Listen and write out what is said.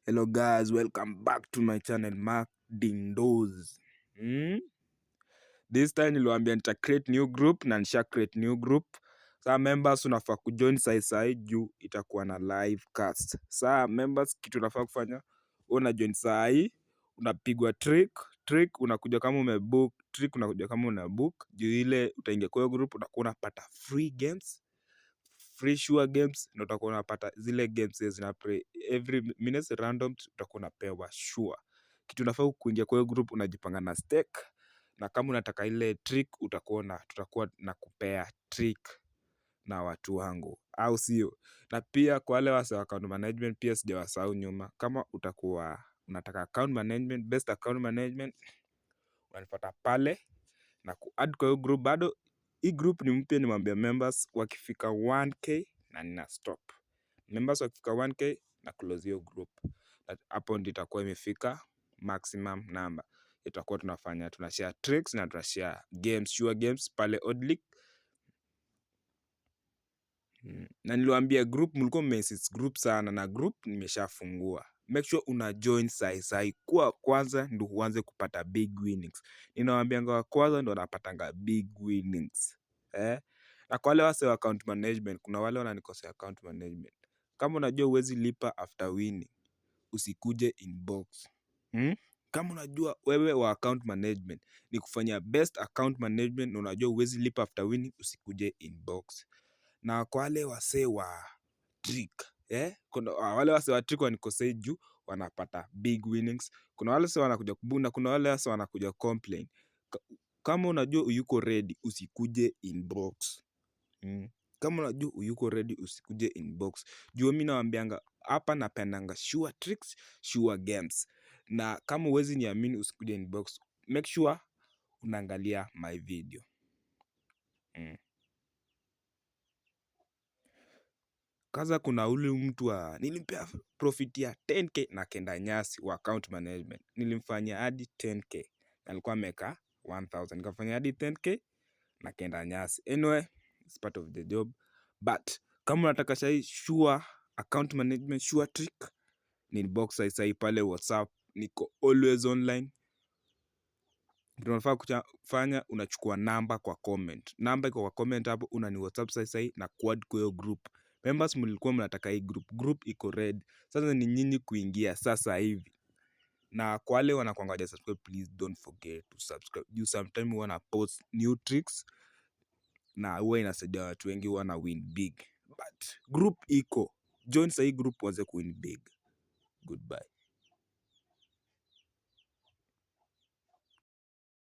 Hello guys, welcome back to my channel Mark Dindos. This time niliwaambia nita create new group na nisha create new group. Saa members unafaa kujoin sai juu itakuwa na live cast. Saa members kitu unafaa kufanya, una join sai, unapigwa trick unakuja kama umebook, trick unakuja kama unabook. Juu ile utaingia kwa group unakuwa unapata free games. Free sure games na utakuwa unapata zile games zina play every minute random, utakuwa unapewa sure. Kitu unafaa kuingia kwa group unajipanga na stake, na kama unataka ile trick tutakuwa na kupea trick na watu wangu, au sio? Na pia kwa wale wase account management pia sijawasahau nyuma. Kama utakuwa unataka account management, best account management, unanifuata pale na ku-add kwa hiyo group. Bado hii group ni mpya, nimwambia members wakifika 1k na nina stop. Members wakifika 1k na close hiyo group. Hapo ndio itakuwa imefika maximum number. Itakuwa tunashare tricks na tunashare games, sure games pale Oddly. Na niliwaambia group, mlikuwa message group sana, na group nimeshafungua. Make sure una join sai kwa kwanza ndio uanze kupata big winnings. Ninawaambia wa kwanza ndio wanapatanga big winnings. Na kwa wale wase wa account management, kuna wale wananikosea account management. Kama unajua huwezi lipa after winning, usikuje inbox. Kama unajua wewe wa account management ni kufanya best account management na unajua huwezi lipa after winning, usikuje inbox. Na kwa wale wase wa trick, kuna wale wase wa trick wanikosei juu wanapata big winnings. Kuna wale wase wanakuja kubuna, kuna wale wase wanakuja complain. Kama unajua uyuko ready, usikuje inbox. Kama unajua uyuko ready, usikuje inbox. Juu mimi nawaambianga hapa napendanga sure tricks, sure games. Na kama huwezi niamini usikuje inbox, make sure unaangalia my video. Kaza kuna ule mtu nilimpea profit ya 10k na kenda nyasi wa account management. Nilimfanyia hadi 10k na alikuwa ameka 1000. Nikafanya hadi 10k na kenda nyasi. Anyway, it's part of the job. But kama unataka sure account management, sure trick, ni inbox sai pale WhatsApp. Niko always online. Tunafaa kufanya, unachukua namba kwa comment. Namba iko kwa comment hapo, unani WhatsApp sai na quad kwa hiyo group. Members mlikuwa mnataka hii group iko red. Sasa ni nyinyi kuingia sasa hivi. Na kwa wale wanakuangalia subscribe, please don't forget to subscribe. You sometimes wanna post new tricks na huwa inasaidia watu wengi wana win big. But group iko. Join hii group uanze kuwin big. Goodbye.